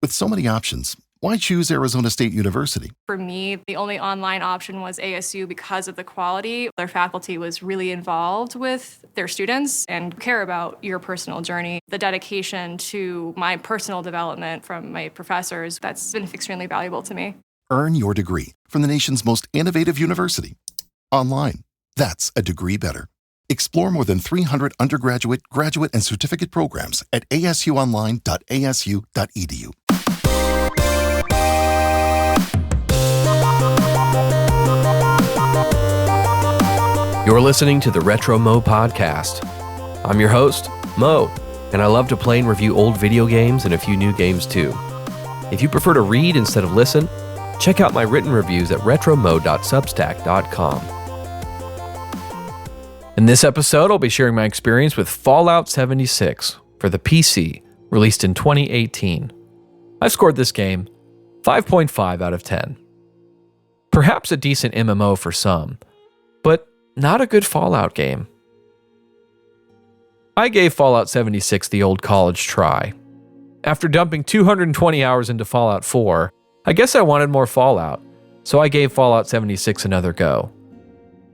With so many options, why choose Arizona State University? For me, the only online option was ASU because of the quality. Their faculty was really involved with their students and care about your personal journey. The dedication to my personal development from my professors, that's been extremely valuable to me. Earn your degree from the nation's most innovative university. Online. That's a degree better. Explore more than 300 undergraduate, graduate, and certificate programs at asuonline.asu.edu. You're listening to the Retro Mo Podcast. I'm your host, Mo, and I love to play and review old video games and a few new games too. If you prefer to read instead of listen, check out my written reviews at retromo.substack.com. In this episode, I'll be sharing my experience with Fallout 76 for the PC, released in 2018. I scored this game 5.5 out of 10. Perhaps a decent MMO for some, but not a good Fallout game. I gave Fallout 76 the old college try. After dumping 220 hours into Fallout 4, I guess I wanted more Fallout, so I gave Fallout 76 another go.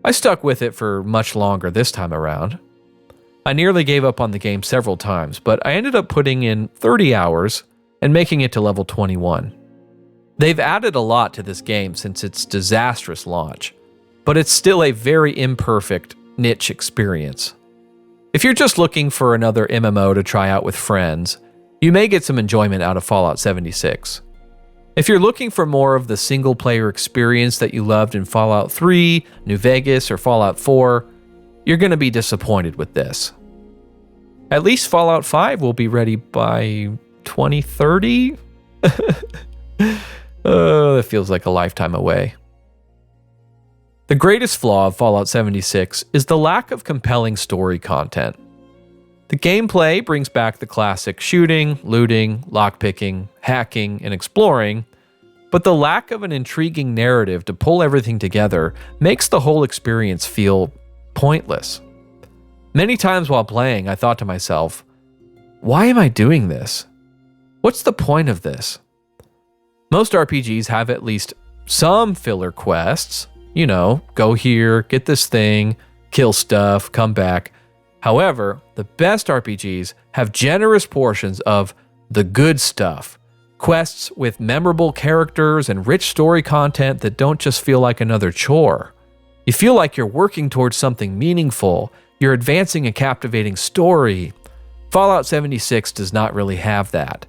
I stuck with it for much longer this time around. I nearly gave up on the game several times, but I ended up putting in 30 hours and making it to level 21. They've added a lot to this game since its disastrous launch, but it's still a very imperfect, niche experience. If you're just looking for another MMO to try out with friends, you may get some enjoyment out of Fallout 76. If you're looking for more of the single-player experience that you loved in Fallout 3, New Vegas, or Fallout 4, you're going to be disappointed with this. At least Fallout 5 will be ready by 2030? Oh, that feels like a lifetime away. The greatest flaw of Fallout 76 is the lack of compelling story content. The gameplay brings back the classic shooting, looting, lockpicking, hacking, and exploring, but the lack of an intriguing narrative to pull everything together makes the whole experience feel pointless. Many times while playing, I thought to myself, why am I doing this? What's the point of this? Most RPGs have at least some filler quests. You know, go here, get this thing, kill stuff, come back. However, the best RPGs have generous portions of the good stuff. Quests with memorable characters and rich story content that don't just feel like another chore. You feel like you're working towards something meaningful. You're advancing a captivating story. Fallout 76 does not really have that.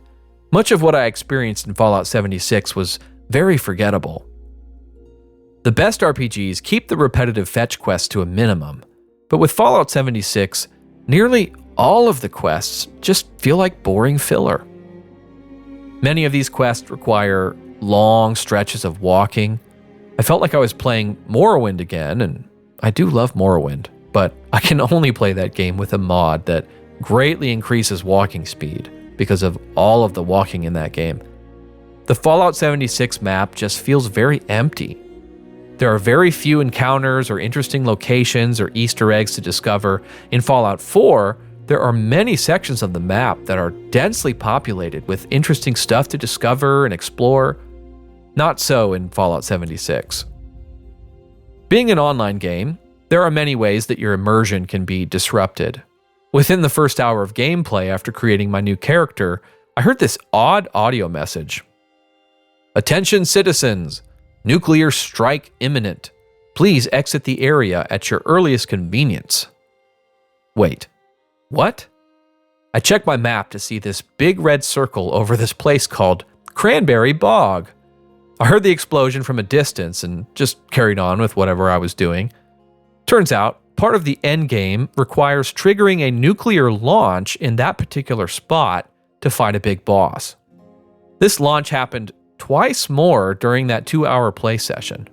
Much of what I experienced in Fallout 76 was very forgettable. The best RPGs keep the repetitive fetch quests to a minimum, but with Fallout 76, nearly all of the quests just feel like boring filler. Many of these quests require long stretches of walking. I felt like I was playing Morrowind again, and I do love Morrowind, but I can only play that game with a mod that greatly increases walking speed because of all of the walking in that game. The Fallout 76 map just feels very empty. There are very few encounters or interesting locations or Easter eggs to discover. In Fallout 4, there are many sections of the map that are densely populated with interesting stuff to discover and explore. Not so in Fallout 76. Being an online game, there are many ways that your immersion can be disrupted. Within the first hour of gameplay after creating my new character, I heard this odd audio message. Attention citizens! Nuclear strike imminent. Please exit the area at your earliest convenience. Wait, what? I checked my map to see this big red circle over this place called Cranberry Bog. I heard the explosion from a distance and just carried on with whatever I was doing. Turns out, part of the endgame requires triggering a nuclear launch in that particular spot to fight a big boss. This launch happened twice more during that 2-hour play session.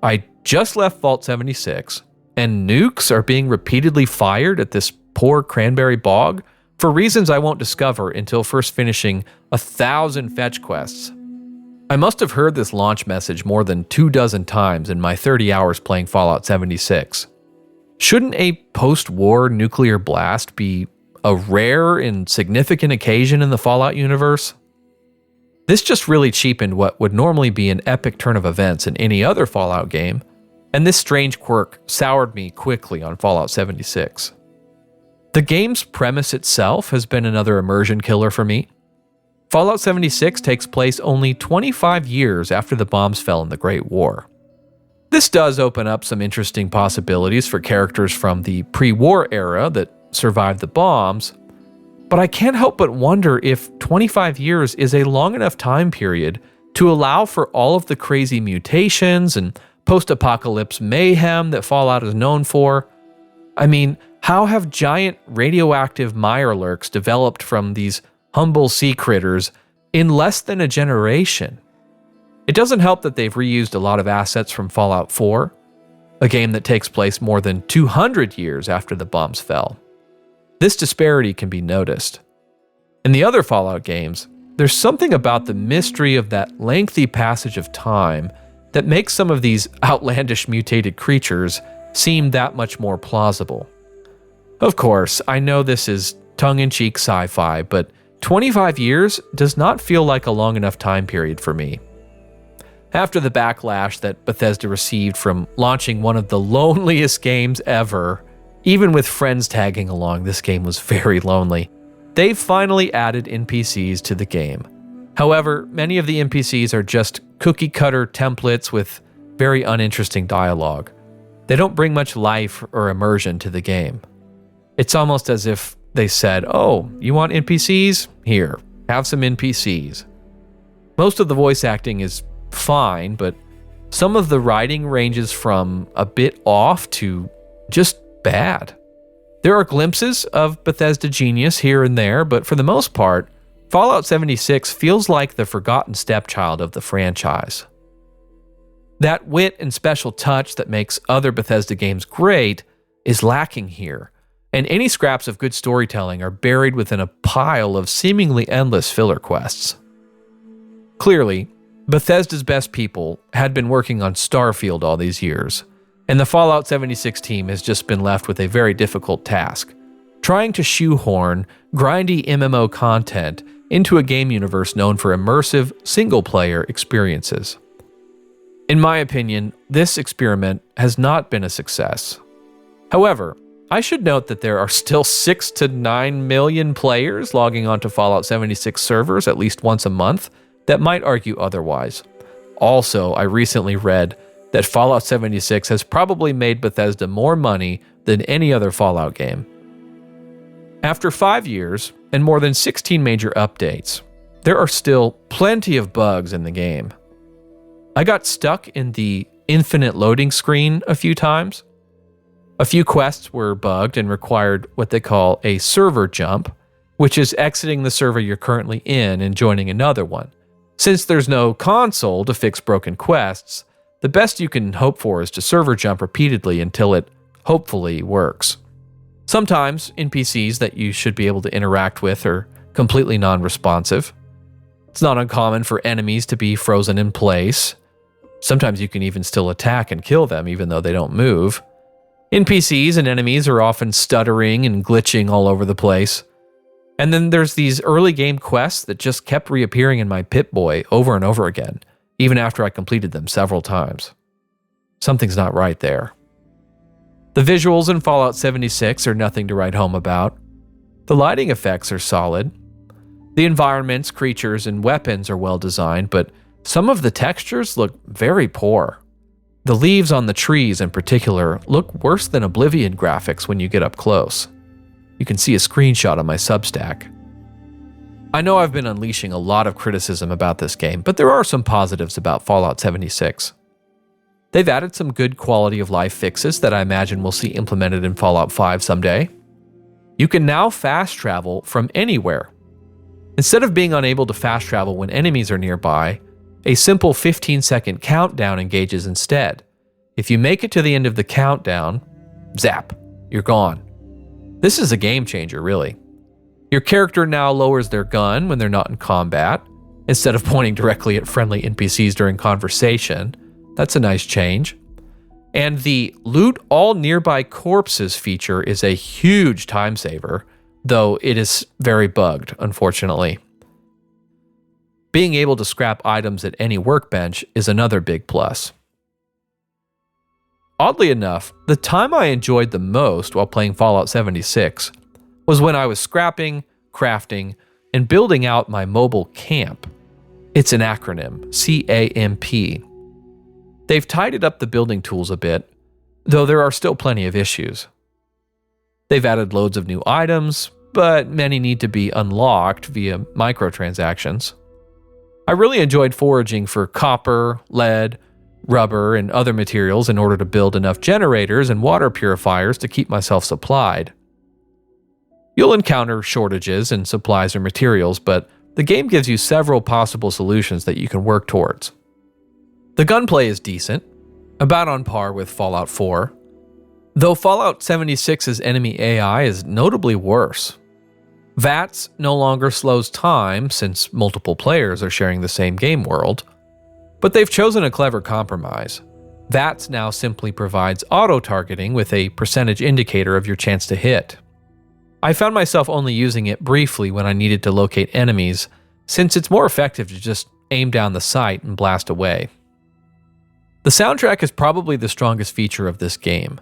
I just left Vault 76, and nukes are being repeatedly fired at this poor Cranberry Bog for reasons I won't discover until first finishing 1,000 fetch quests. I must have heard this launch message more than 24 times in my 30 hours playing Fallout 76. Shouldn't a post-war nuclear blast be a rare and significant occasion in the Fallout universe? This just really cheapened what would normally be an epic turn of events in any other Fallout game, and this strange quirk soured me quickly on Fallout 76. The game's premise itself has been another immersion killer for me. Fallout 76 takes place only 25 years after the bombs fell in the Great War. This does open up some interesting possibilities for characters from the pre-war era that survived the bombs, but I can't help but wonder if 25 years is a long enough time period to allow for all of the crazy mutations and post-apocalypse mayhem that Fallout is known for. I mean, how have giant radioactive Mirelurks developed from these humble sea critters in less than a generation? It doesn't help that they've reused a lot of assets from Fallout 4, a game that takes place more than 200 years after the bombs fell. This disparity can be noticed. In the other Fallout games, there's something about the mystery of that lengthy passage of time that makes some of these outlandish mutated creatures seem that much more plausible. Of course, I know this is tongue-in-cheek sci-fi, but 25 years does not feel like a long enough time period for me. After the backlash that Bethesda received from launching one of the loneliest games ever, even with friends tagging along, this game was very lonely, they've finally added NPCs to the game. However, many of the NPCs are just cookie-cutter templates with very uninteresting dialogue. They don't bring much life or immersion to the game. It's almost as if they said, "Oh, you want NPCs? Here, have some NPCs." Most of the voice acting is fine, but some of the writing ranges from a bit off to just bad. There are glimpses of Bethesda genius here and there, but for the most part, Fallout 76 feels like the forgotten stepchild of the franchise. That wit and special touch that makes other Bethesda games great is lacking here, and any scraps of good storytelling are buried within a pile of seemingly endless filler quests. Clearly, Bethesda's best people had been working on Starfield all these years, and the Fallout 76 team has just been left with a very difficult task, trying to shoehorn grindy MMO content into a game universe known for immersive, single-player experiences. In my opinion, this experiment has not been a success. However, I should note that there are still 6 to 9 million players logging onto Fallout 76 servers at least once a month that might argue otherwise. Also, I recently read that Fallout 76 has probably made Bethesda more money than any other Fallout game. After 5 years and more than 16 major updates, there are still plenty of bugs in the game. I got stuck in the infinite loading screen a few times. A few quests were bugged and required what they call a server jump, which is exiting the server you're currently in and joining another one. Since there's no console to fix broken quests, the best you can hope for is to server jump repeatedly until it hopefully works. Sometimes NPCs that you should be able to interact with are completely non-responsive. It's not uncommon for enemies to be frozen in place. Sometimes you can even still attack and kill them even though they don't move. NPCs and enemies are often stuttering and glitching all over the place. And then there's these early game quests that just kept reappearing in my Pip-Boy over and over again, even after I completed them several times. Something's not right there. The visuals in Fallout 76 are nothing to write home about. The lighting effects are solid. The environments, creatures, and weapons are well designed, but some of the textures look very poor. The leaves on the trees in particular look worse than Oblivion graphics when you get up close. You can see a screenshot on my Substack. I know I've been unleashing a lot of criticism about this game, but there are some positives about Fallout 76. They've added some good quality of life fixes that I imagine we'll see implemented in Fallout 5 someday. You can now fast travel from anywhere. Instead of being unable to fast travel when enemies are nearby, a simple 15-second countdown engages instead. If you make it to the end of the countdown, zap, you're gone. This is a game changer, really. Your character now lowers their gun when they're not in combat, instead of pointing directly at friendly NPCs during conversation. That's a nice change. And the loot all nearby corpses feature is a huge time saver, though it is very bugged, unfortunately. Being able to scrap items at any workbench is another big plus. Oddly enough, the time I enjoyed the most while playing Fallout 76 was when I was scrapping, crafting, and building out my mobile camp. It's an acronym, CAMP. They've tidied up the building tools a bit, though there are still plenty of issues. They've added loads of new items, but many need to be unlocked via microtransactions. I really enjoyed foraging for copper, lead, rubber, and other materials in order to build enough generators and water purifiers to keep myself supplied. You'll encounter shortages in supplies or materials, but the game gives you several possible solutions that you can work towards. The gunplay is decent, about on par with Fallout 4, though Fallout 76's enemy AI is notably worse. VATS no longer slows time since multiple players are sharing the same game world, but they've chosen a clever compromise. VATS now simply provides auto-targeting with a percentage indicator of your chance to hit. I found myself only using it briefly when I needed to locate enemies, since it's more effective to just aim down the sight and blast away. The soundtrack is probably the strongest feature of this game.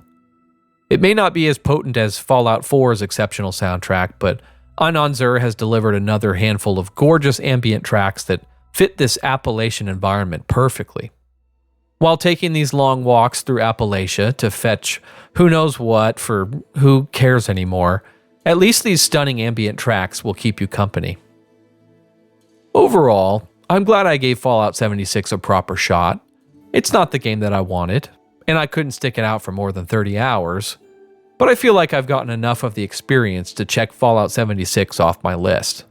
It may not be as potent as Fallout 4's exceptional soundtrack, but Anon Zur has delivered another handful of gorgeous ambient tracks that fit this Appalachian environment perfectly. While taking these long walks through Appalachia to fetch who knows what for who cares anymore, at least these stunning ambient tracks will keep you company. Overall, I'm glad I gave Fallout 76 a proper shot. It's not the game that I wanted, and I couldn't stick it out for more than 30 hours, but I feel like I've gotten enough of the experience to check Fallout 76 off my list.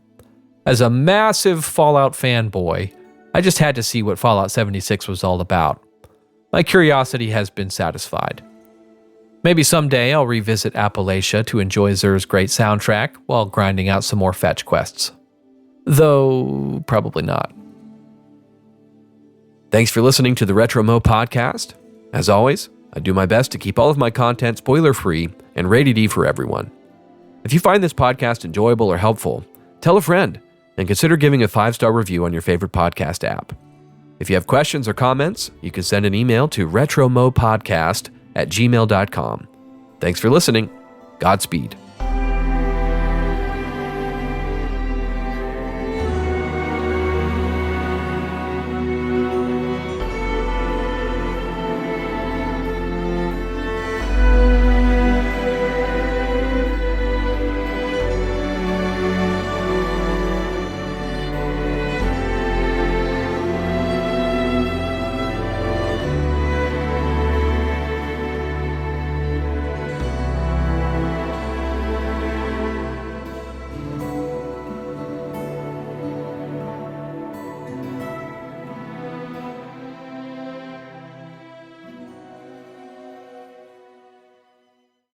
As a massive Fallout fanboy, I just had to see what Fallout 76 was all about. My curiosity has been satisfied. Maybe someday I'll revisit Appalachia to enjoy Zur's great soundtrack while grinding out some more fetch quests. Though, probably not. Thanks for listening to the Retro Mo podcast. As always, I do my best to keep all of my content spoiler-free and rated E for everyone. If you find this podcast enjoyable or helpful, tell a friend and consider giving a 5-star review on your favorite podcast app. If you have questions or comments, you can send an email to retromopodcast@gmail.com. Thanks for listening. Godspeed.